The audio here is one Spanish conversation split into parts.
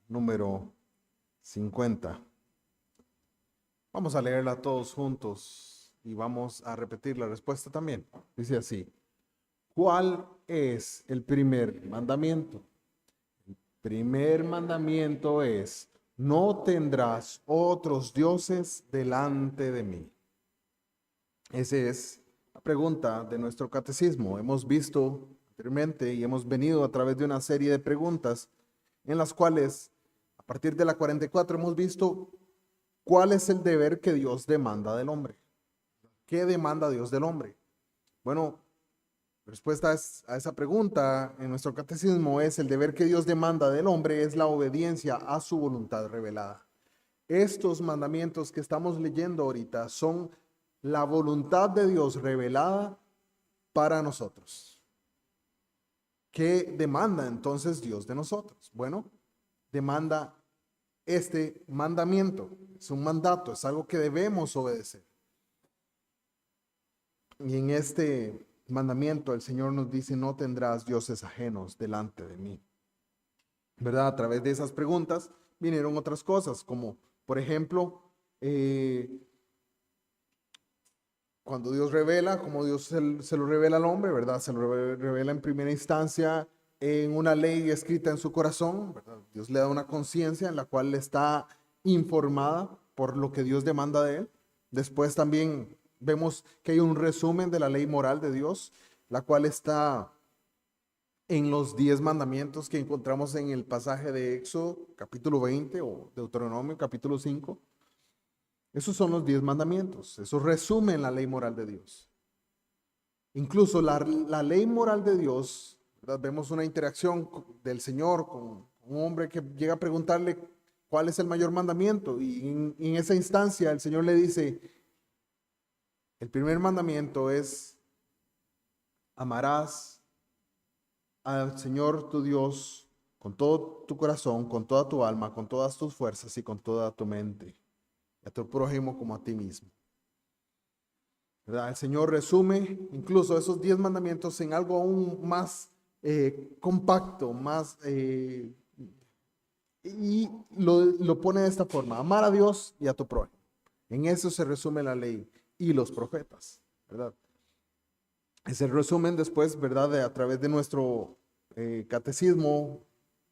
número 50. Vamos a leerla todos juntos y vamos a repetir la respuesta también. Dice así: ¿cuál es el primer mandamiento? El primer mandamiento es: no tendrás otros dioses delante de mí. Esa es la pregunta de nuestro catecismo. Hemos visto anteriormente y hemos venido a través de una serie de preguntas en las cuales, a partir de la 44, hemos visto cuál es el deber que Dios demanda del hombre. ¿Qué demanda Dios del hombre? Bueno, la respuesta a esa pregunta en nuestro catecismo es: el deber que Dios demanda del hombre es la obediencia a su voluntad revelada. Estos mandamientos que estamos leyendo ahorita son la voluntad de Dios revelada para nosotros. ¿Qué demanda entonces Dios de nosotros? Bueno, demanda este mandamiento. Es un mandato, es algo que debemos obedecer. Y en este mandamiento el Señor nos dice: no tendrás dioses ajenos delante de mí. ¿Verdad? A través de esas preguntas vinieron otras cosas, como por ejemplo, cuando Dios revela, como Dios se lo revela al hombre, ¿verdad? Se lo revela en primera instancia en una ley escrita en su corazón, ¿verdad? Dios le da una conciencia en la cual está informada por lo que Dios demanda de él. Después también vemos que hay un resumen de la ley moral de Dios, la cual está en los 10 mandamientos que encontramos en el pasaje de Éxodo capítulo 20 o Deuteronomio capítulo 5. Esos son los 10 mandamientos. Eso resume la ley moral de Dios. Incluso la ley moral de Dios, ¿verdad? Vemos una interacción del Señor con un hombre que llega a preguntarle cuál es el mayor mandamiento. Y en esa instancia el Señor le dice: el primer mandamiento es: amarás al Señor tu Dios con todo tu corazón, con toda tu alma, con todas tus fuerzas y con toda tu mente, y a tu prójimo como a ti mismo. ¿Verdad? El Señor resume incluso esos 10 mandamientos en algo aún más compacto, más y lo pone de esta forma: amar a Dios y a tu prójimo. En eso se resume la ley y los profetas, ¿verdad? Ese resumen después, ¿verdad? A través de nuestro catecismo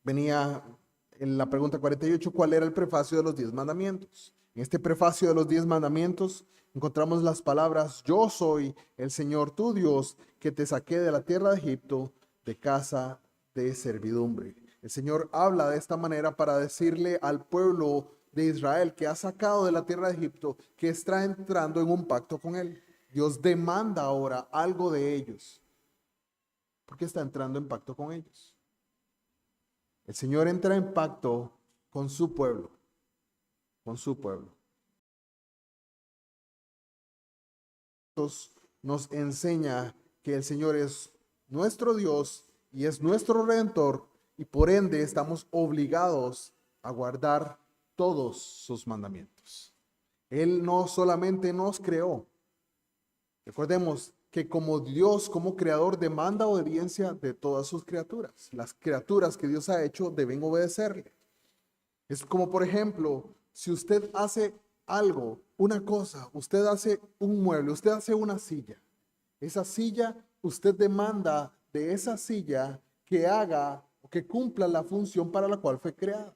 venía en la pregunta 48: ¿cuál era el prefacio de los 10 mandamientos? En este prefacio de los 10 mandamientos encontramos las palabras: yo soy el Señor tu Dios, que te saqué de la tierra de Egipto, de casa de servidumbre. El Señor habla de esta manera para decirle al pueblo de Israel que ha sacado de la tierra de Egipto que está entrando en un pacto con él. Dios demanda ahora algo de ellos, porque está entrando en pacto con ellos. El Señor entra en pacto con su pueblo, con su pueblo. Nos enseña que el Señor es nuestro Dios y es nuestro Redentor, y por ende estamos obligados a guardar todos sus mandamientos. Él no solamente nos creó. Recordemos que como Dios, como creador, demanda obediencia de todas sus criaturas. Las criaturas que Dios ha hecho deben obedecerle. Es como, por ejemplo, si usted hace algo, una cosa, usted hace un mueble, usted hace una silla. Esa silla, usted demanda de esa silla que haga o que cumpla la función para la cual fue creada.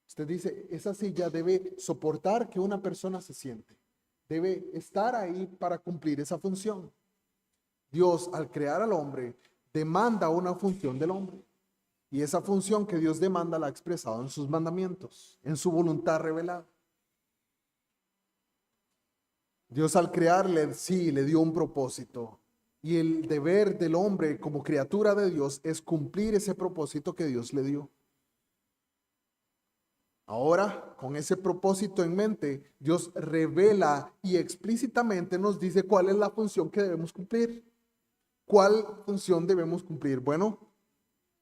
Usted dice: esa silla debe soportar que una persona se siente. Debe estar ahí para cumplir esa función. Dios, al crear al hombre, demanda una función del hombre. Y esa función que Dios demanda la ha expresado en sus mandamientos, en su voluntad revelada. Dios, al crearle, sí, le dio un propósito. Y el deber del hombre como criatura de Dios es cumplir ese propósito que Dios le dio. Ahora, con ese propósito en mente, Dios revela y explícitamente nos dice cuál es la función que debemos cumplir. ¿Cuál función debemos cumplir? Bueno,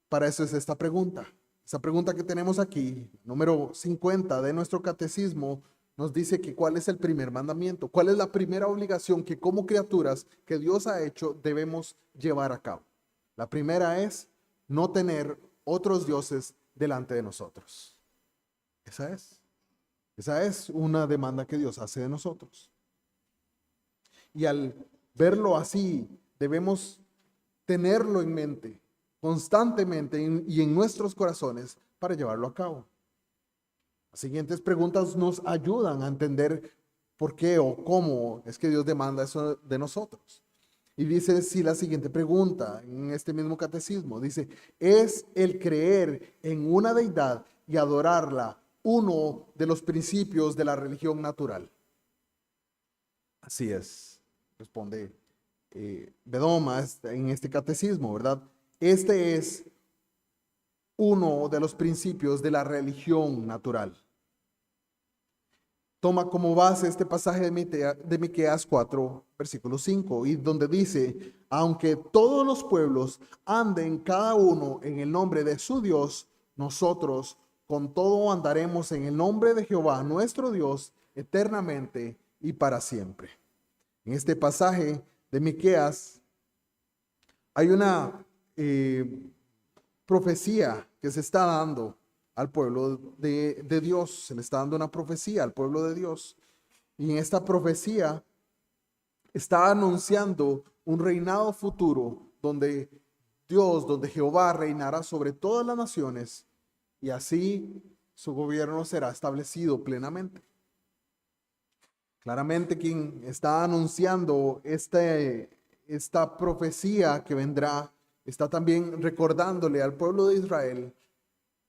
para eso es esta pregunta. Esa pregunta que tenemos aquí, número 50 de nuestro catecismo, nos dice que cuál es el primer mandamiento, cuál es la primera obligación que como criaturas que Dios ha hecho debemos llevar a cabo. La primera es: no tener otros dioses delante de nosotros. Esa es una demanda que Dios hace de nosotros. Y al verlo así, debemos tenerlo en mente constantemente y en nuestros corazones para llevarlo a cabo. Las siguientes preguntas nos ayudan a entender por qué o cómo es que Dios demanda eso de nosotros. Y dice si la siguiente pregunta en este mismo catecismo, dice, ¿es el creer en una deidad y adorarla uno de los principios de la religión natural? Así es, responde Bedoma en este catecismo, ¿verdad? Este es uno de los principios de la religión natural. Toma como base este pasaje de Miqueas 4, versículo 5, y donde dice, aunque todos los pueblos anden cada uno en el nombre de su Dios, nosotros con todo andaremos en el nombre de Jehová, nuestro Dios, eternamente y para siempre. En este pasaje de Miqueas hay una profecía que se está dando al pueblo de Dios. Se le está dando una profecía al pueblo de Dios. Y en esta profecía está anunciando un reinado futuro donde Dios, donde Jehová reinará sobre todas las naciones y así su gobierno será establecido plenamente. Claramente quien está anunciando esta profecía que vendrá, está también recordándole al pueblo de Israel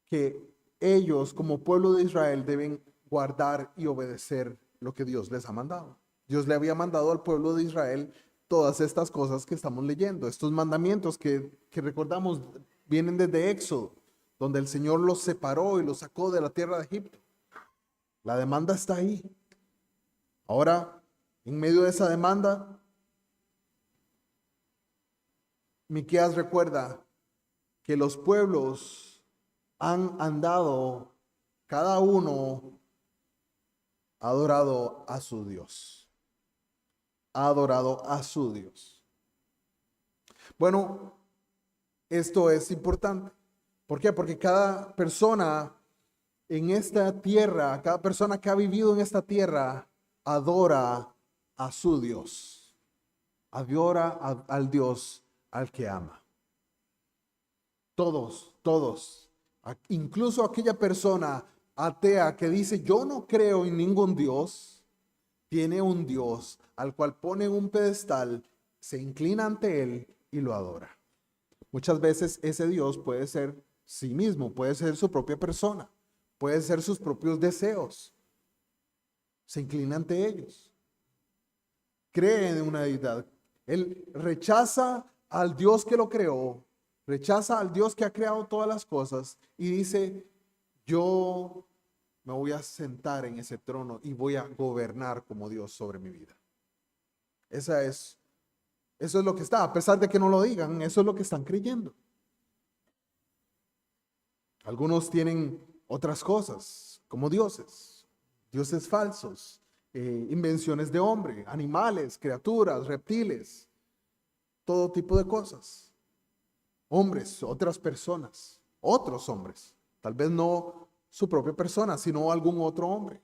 que ellos como pueblo de Israel deben guardar y obedecer lo que Dios les ha mandado. Dios le había mandado al pueblo de Israel todas estas cosas que estamos leyendo, estos mandamientos que recordamos vienen desde Éxodo, donde el Señor los separó y los sacó de la tierra de Egipto. La demanda está ahí. Ahora, en medio de esa demanda, Miqueas recuerda que los pueblos han andado, cada uno ha adorado a su Dios. Ha adorado a su Dios. Bueno, esto es importante. ¿Por qué? Porque cada persona en esta tierra, cada persona que ha vivido en esta tierra, adora a su Dios. Adora al Dios al que ama. Todos. Incluso aquella persona atea que dice, yo no creo en ningún Dios, tiene un Dios al cual pone en un pedestal, se inclina ante él y lo adora. Muchas veces ese Dios puede ser sí mismo, puede ser su propia persona, puede ser sus propios deseos. Se inclina ante ellos. Cree en una deidad. Él rechaza al Dios que lo creó, rechaza al Dios que ha creado todas las cosas y dice, yo me voy a sentar en ese trono y voy a gobernar como Dios sobre mi vida. Eso es lo que está, a pesar de que no lo digan, eso es lo que están creyendo. Algunos tienen otras cosas como dioses falsos, invenciones de hombre, animales, criaturas, reptiles, todo tipo de cosas. Hombres, otras personas, otros hombres, tal vez no su propia persona, sino algún otro hombre.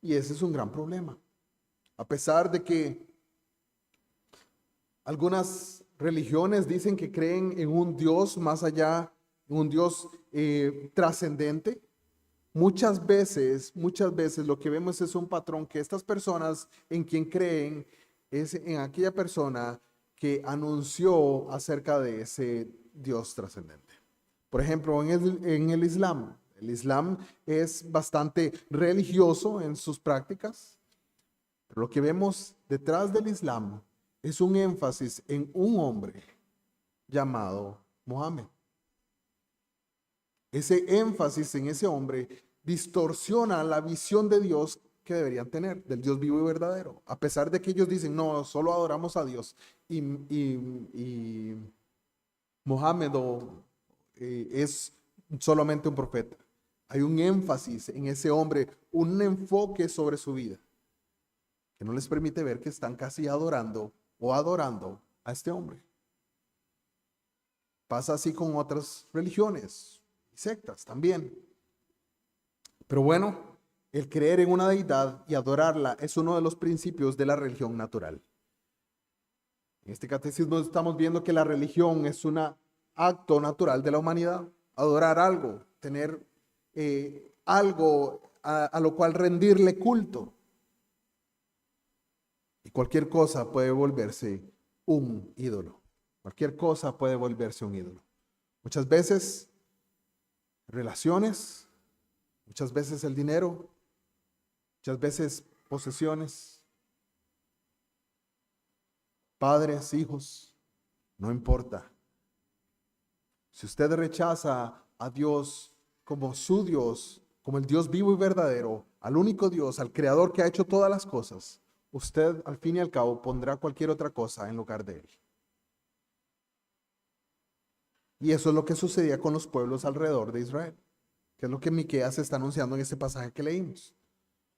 Y ese es un gran problema. A pesar de que algunas religiones dicen que creen en un Dios más allá, un Dios trascendente, muchas veces lo que vemos es un patrón que estas personas en quien creen es en aquella persona que anunció acerca de ese Dios trascendente. Por ejemplo, en el Islam es bastante religioso en sus prácticas, pero lo que vemos detrás del Islam es un énfasis en un hombre llamado Mohammed. Ese énfasis en ese hombre distorsiona la visión de Dios que deberían tener, del Dios vivo y verdadero. A pesar de que ellos dicen, no, solo adoramos a Dios. Y Mohammed es solamente un profeta. Hay un énfasis en ese hombre, un enfoque sobre su vida, que no les permite ver que están casi adorando a este hombre. Pasa así con otras religiones y sectas también. Pero bueno, el creer en una deidad y adorarla es uno de los principios de la religión natural. En este catecismo estamos viendo que la religión es un acto natural de la humanidad. Adorar algo, tener algo a lo cual rendirle culto. Y cualquier cosa puede volverse un ídolo. Cualquier cosa puede volverse un ídolo. Muchas veces relaciones, muchas veces el dinero, muchas veces posesiones, padres, hijos, no importa. Si usted rechaza a Dios como su Dios, como el Dios vivo y verdadero, al único Dios, al Creador que ha hecho todas las cosas, usted al fin y al cabo pondrá cualquier otra cosa en lugar de Él. Y eso es lo que sucedía con los pueblos alrededor de Israel, que es lo que Miqueas está anunciando en este pasaje que leímos.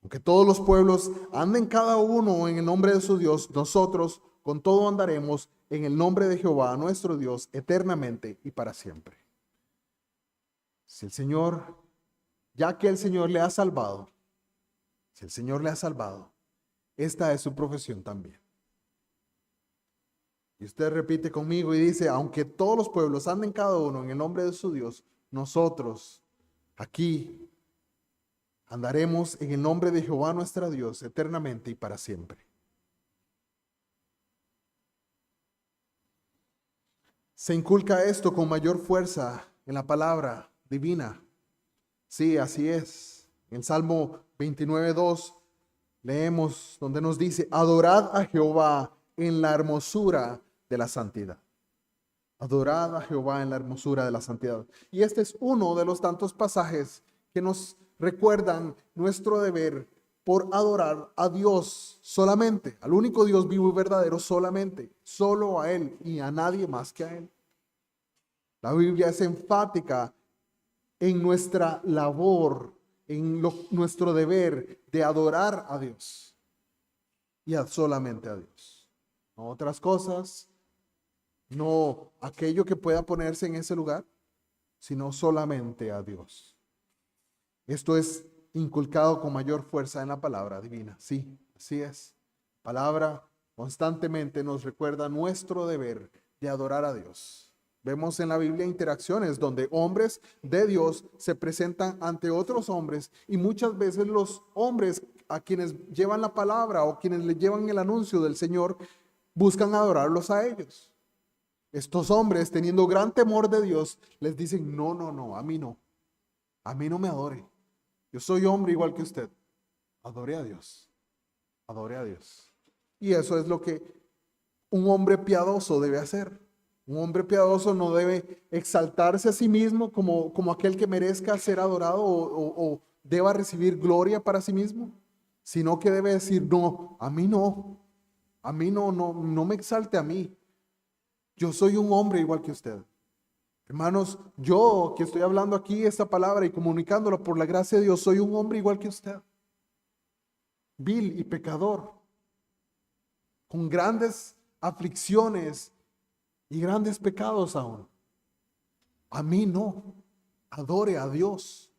Aunque todos los pueblos anden cada uno en el nombre de su Dios, nosotros con todo andaremos en el nombre de Jehová, nuestro Dios, eternamente y para siempre. Si el Señor, ya que el Señor le ha salvado, si el Señor le ha salvado, esta es su profesión también. Y usted repite conmigo y dice, aunque todos los pueblos anden cada uno en el nombre de su Dios, nosotros aquí andaremos en el nombre de Jehová nuestro Dios eternamente y para siempre. Se inculca esto con mayor fuerza en la palabra divina. Sí, así es. En Salmo 29:2 leemos donde nos dice, adorad a Jehová en la hermosura de la santidad. Adorad a Jehová en la hermosura de la santidad. Y este es uno de los tantos pasajes que nos recuerdan nuestro deber por adorar a Dios solamente, al único Dios vivo y verdadero solamente, solo a Él y a nadie más que a Él. La Biblia es enfática en nuestra labor, en nuestro deber de adorar a Dios y solamente a Dios. No otras cosas, no aquello que pueda ponerse en ese lugar, sino solamente a Dios. Esto es inculcado con mayor fuerza en la palabra divina. Sí, así es. La palabra constantemente nos recuerda nuestro deber de adorar a Dios. Vemos en la Biblia interacciones donde hombres de Dios se presentan ante otros hombres y muchas veces los hombres a quienes llevan la palabra o quienes le llevan el anuncio del Señor buscan adorarlos a ellos. Estos hombres, teniendo gran temor de Dios, les dicen, no, a mí no me adore. Yo soy hombre igual que usted. Adore a Dios, adore a Dios. Y eso es lo que un hombre piadoso debe hacer. Un hombre piadoso no debe exaltarse a sí mismo como aquel que merezca ser adorado o deba recibir gloria para sí mismo, sino que debe decir, no, a mí no me exalte a mí. Yo soy un hombre igual que usted. Hermanos, yo que estoy hablando aquí esta palabra y comunicándola por la gracia de Dios, soy un hombre igual que usted. Vil y pecador, con grandes aflicciones y grandes pecados aún. A mí no. Adore a Dios.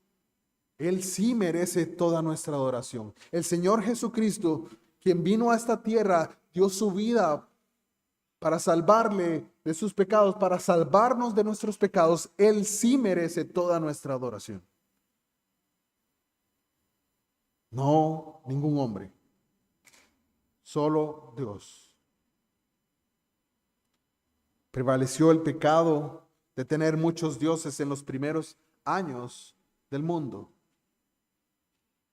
Él sí merece toda nuestra adoración. El Señor Jesucristo, quien vino a esta tierra, dio su vida para salvarle de sus pecados, para salvarnos de nuestros pecados. Él sí merece toda nuestra adoración. No ningún hombre. Solo Dios. Prevaleció el pecado de tener muchos dioses en los primeros años del mundo.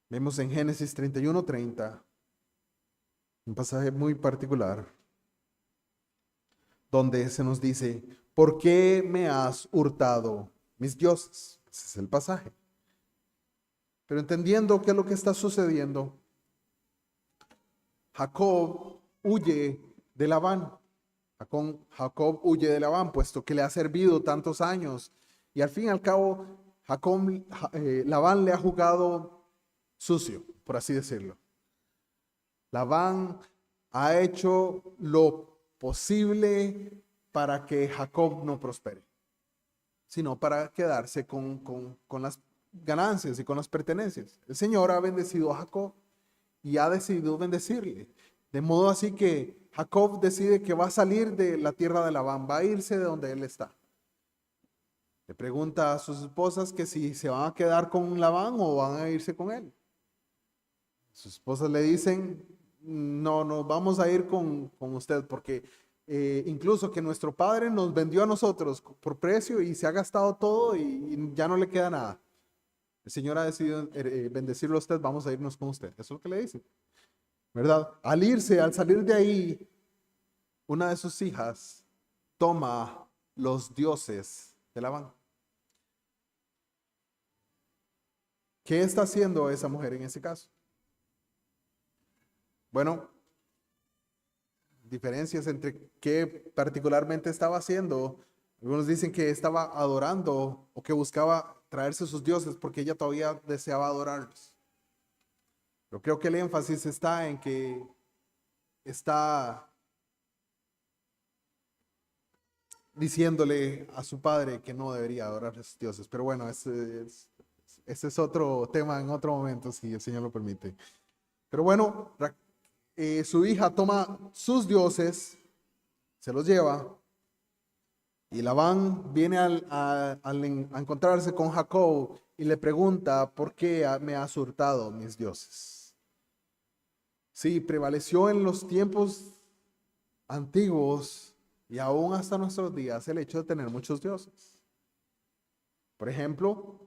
Vemos en Génesis 31:30 un pasaje muy particular donde se nos dice, ¿por qué me has hurtado mis dioses? Ese es el pasaje. Pero entendiendo qué es lo que está sucediendo, Jacob huye de Labán. Jacob huye de Labán, puesto que le ha servido tantos años. Y al fin y al cabo, Labán le ha jugado sucio, por así decirlo. Labán ha hecho lo posible para que Jacob no prospere. sino para quedarse con las ganancias y con las pertenencias. El Señor ha bendecido a Jacob y ha decidido bendecirle. De modo así que Jacob decide que va a salir de la tierra de Labán, va a irse de donde él está. Le pregunta a sus esposas que si se van a quedar con Labán o van a irse con él. Sus esposas le dicen, no, nos vamos a ir con usted porque incluso que nuestro padre nos vendió a nosotros por precio y se ha gastado todo y ya no le queda nada. El Señor ha decidido bendecirlo a usted, vamos a irnos con usted. Eso es lo que le dicen, ¿verdad? Al irse, al salir de ahí, una de sus hijas toma los dioses de Labán. ¿Qué está haciendo esa mujer en ese caso? Bueno, diferencias entre qué particularmente estaba haciendo. Algunos dicen que estaba adorando o que buscaba traerse sus dioses porque ella todavía deseaba adorarlos. Pero creo que el énfasis está en que está diciéndole a su padre que no debería adorar a sus dioses. Pero bueno, ese es otro tema en otro momento, si el Señor lo permite. Pero bueno, su hija toma sus dioses, se los lleva, y Labán viene a encontrarse con Jacob y le pregunta, ¿por qué me has hurtado mis dioses? Sí, prevaleció en los tiempos antiguos y aún hasta nuestros días el hecho de tener muchos dioses. Por ejemplo,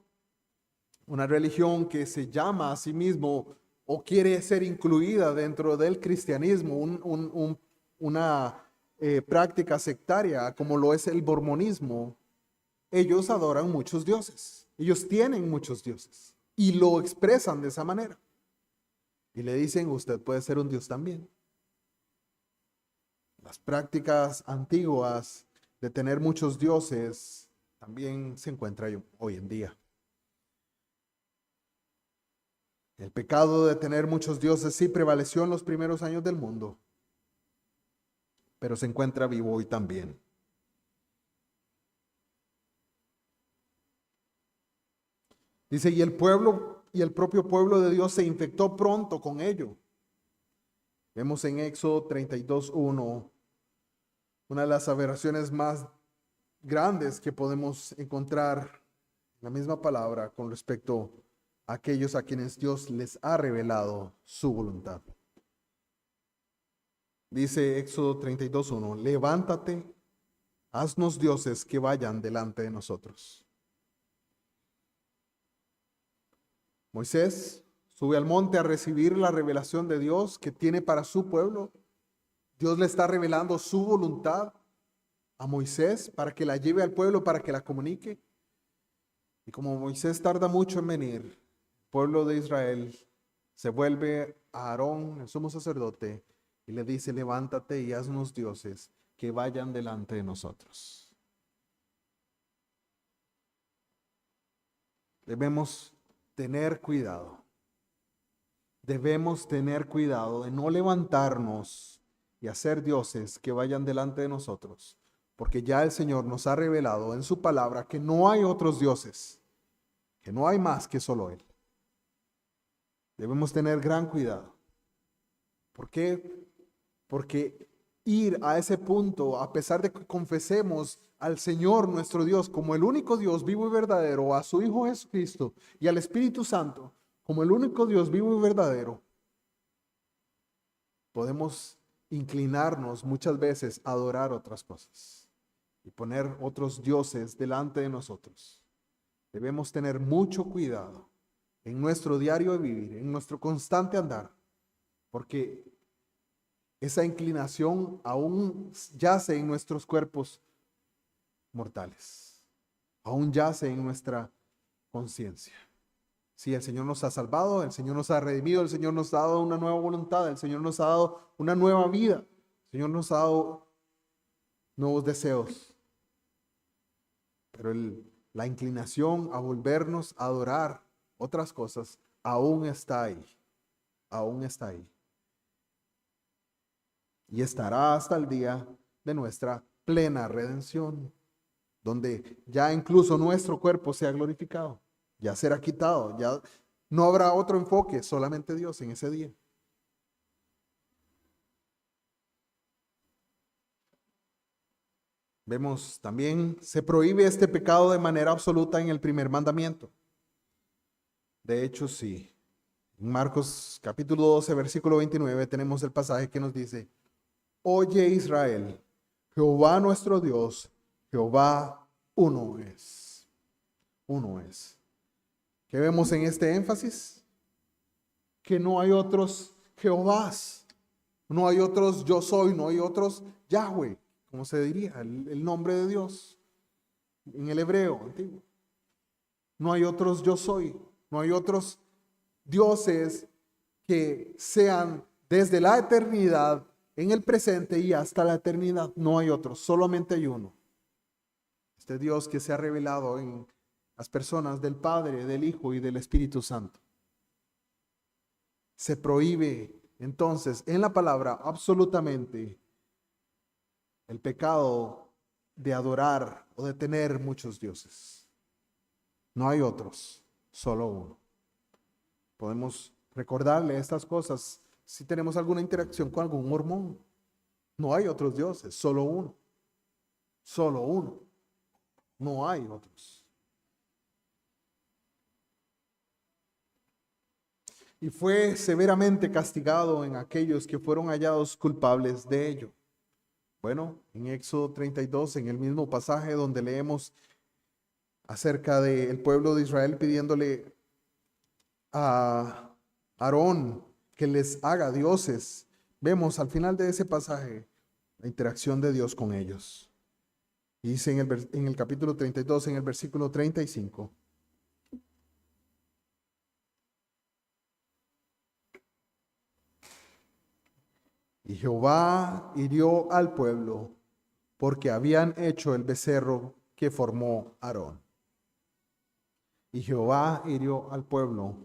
una religión que se llama a sí mismo o quiere ser incluida dentro del cristianismo, una práctica sectaria como lo es el mormonismo, ellos adoran muchos dioses. Ellos tienen muchos dioses y lo expresan de esa manera. Y le dicen, usted puede ser un dios también. Las prácticas antiguas de tener muchos dioses también se encuentran hoy en día. El pecado de tener muchos dioses sí prevaleció en los primeros años del mundo, pero se encuentra vivo hoy también. Dice, y el pueblo y el propio pueblo de Dios se infectó pronto con ello. Vemos en Éxodo 32:1 una de las aberraciones más grandes que podemos encontrar en la misma palabra con respecto a aquellos a quienes Dios les ha revelado su voluntad. Dice Éxodo 32:1, levántate, haznos dioses que vayan delante de nosotros. Moisés sube al monte a recibir la revelación de Dios que tiene para su pueblo. Dios le está revelando su voluntad a Moisés para que la lleve al pueblo, para que la comunique. Y como Moisés tarda mucho en venir, el pueblo de Israel se vuelve a Aarón, el sumo sacerdote, y le dice, levántate y haznos dioses que vayan delante de nosotros. Debemos tener cuidado. Debemos tener cuidado de no levantarnos y hacer dioses que vayan delante de nosotros, porque ya el Señor nos ha revelado en su palabra que no hay otros dioses, que no hay más que solo Él. Debemos tener gran cuidado. ¿Por qué? Porque ir a ese punto, a pesar de que confesemos al Señor nuestro Dios como el único Dios vivo y verdadero, a su Hijo Jesucristo y al Espíritu Santo como el único Dios vivo y verdadero, podemos inclinarnos muchas veces a adorar otras cosas y poner otros dioses delante de nosotros. Debemos tener mucho cuidado en nuestro diario vivir, en nuestro constante andar, porque esa inclinación aún yace en nuestros cuerpos mortales, aún yace en nuestra conciencia. Sí, el Señor nos ha salvado, el Señor nos ha redimido, el Señor nos ha dado una nueva voluntad, el Señor nos ha dado una nueva vida, el Señor nos ha dado nuevos deseos. Pero la inclinación a volvernos a adorar otras cosas aún está ahí, aún está ahí. Y estará hasta el día de nuestra plena redención. donde ya incluso nuestro cuerpo sea glorificado, ya será quitado, ya no habrá otro enfoque, solamente Dios en ese día. Vemos también, se prohíbe este pecado de manera absoluta en el primer mandamiento. De hecho, sí. En Marcos capítulo 12, versículo 29, tenemos el pasaje que nos dice: Oye Israel, Jehová nuestro Dios, Jehová uno es. Uno es. ¿Qué vemos en este énfasis? Que no hay otros Jehovás, no hay otros yo soy, no hay otros Yahweh, como se diría, el nombre de Dios en el hebreo antiguo. No hay otros yo soy, no hay otros dioses que sean desde la eternidad, en el presente y hasta la eternidad. No hay otros, solamente hay uno. Este Dios que se ha revelado en las personas del Padre, del Hijo y del Espíritu Santo. Se prohíbe entonces en la palabra absolutamente el pecado de adorar o de tener muchos dioses. No hay otros, solo uno. Podemos recordarle estas cosas si tenemos alguna interacción con algún mormón. No hay otros dioses, solo uno. Solo uno. No hay otros. Y fue severamente castigado en aquellos que fueron hallados culpables de ello. Bueno, en Éxodo 32, en el mismo pasaje donde leemos acerca del pueblo de Israel pidiéndole a Aarón que les haga dioses, vemos al final de ese pasaje la interacción de Dios con ellos. Y dice en el capítulo 32, en el versículo 35. Y Jehová hirió al pueblo porque habían hecho el becerro que formó Aarón. Y Jehová hirió al pueblo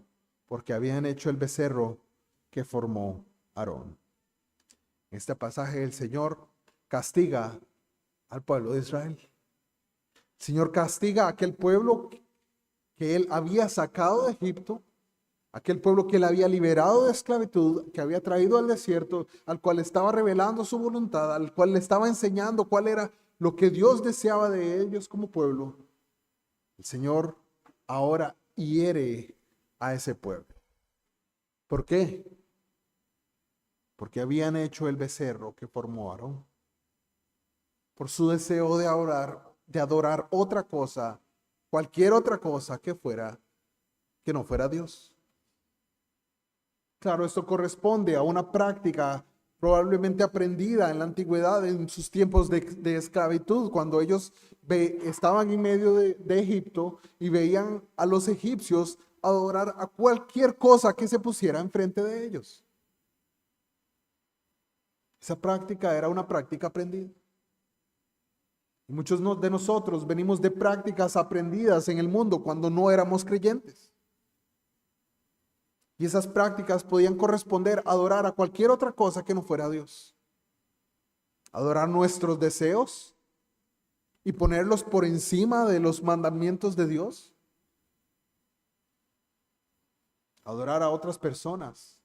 porque habían hecho el becerro que formó Aarón. En este pasaje el Señor castiga al pueblo de Israel. El Señor castiga a aquel pueblo que Él había sacado de Egipto, aquel pueblo que Él había liberado de esclavitud, que había traído al desierto, al cual estaba revelando su voluntad, al cual le estaba enseñando cuál era lo que Dios deseaba de ellos como pueblo. El Señor ahora hiere a ese pueblo. ¿Por qué? Porque habían hecho el becerro que formó Aarón. Por su deseo de adorar otra cosa, cualquier otra cosa que no fuera Dios. Claro, esto corresponde a una práctica probablemente aprendida en la antigüedad, en sus tiempos de esclavitud, cuando ellos estaban en medio de Egipto y veían a los egipcios adorar a cualquier cosa que se pusiera enfrente de ellos. Esa práctica era una práctica aprendida. Y muchos de nosotros venimos de prácticas aprendidas en el mundo cuando no éramos creyentes. Y esas prácticas podían corresponder a adorar a cualquier otra cosa que no fuera Dios. Adorar nuestros deseos y ponerlos por encima de los mandamientos de Dios. Adorar a otras personas,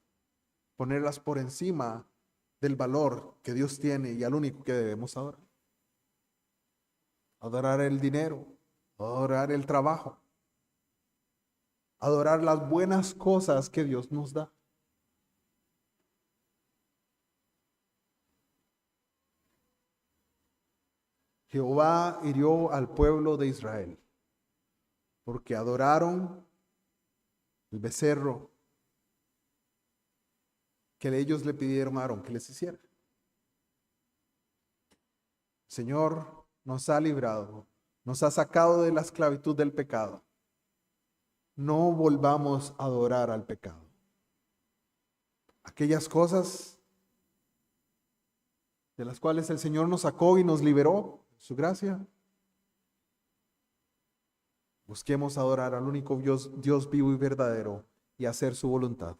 ponerlas por encima del valor que Dios tiene y al único que debemos adorar. Adorar el dinero, adorar el trabajo, adorar las buenas cosas que Dios nos da. Jehová hirió al pueblo de Israel porque adoraron el becerro que ellos le pidieron a Aarón que les hiciera. El Señor nos ha librado, nos ha sacado de la esclavitud del pecado. No volvamos a adorar al pecado. Aquellas cosas de las cuales el Señor nos sacó y nos liberó, su gracia. Busquemos adorar al único Dios vivo y verdadero y hacer su voluntad.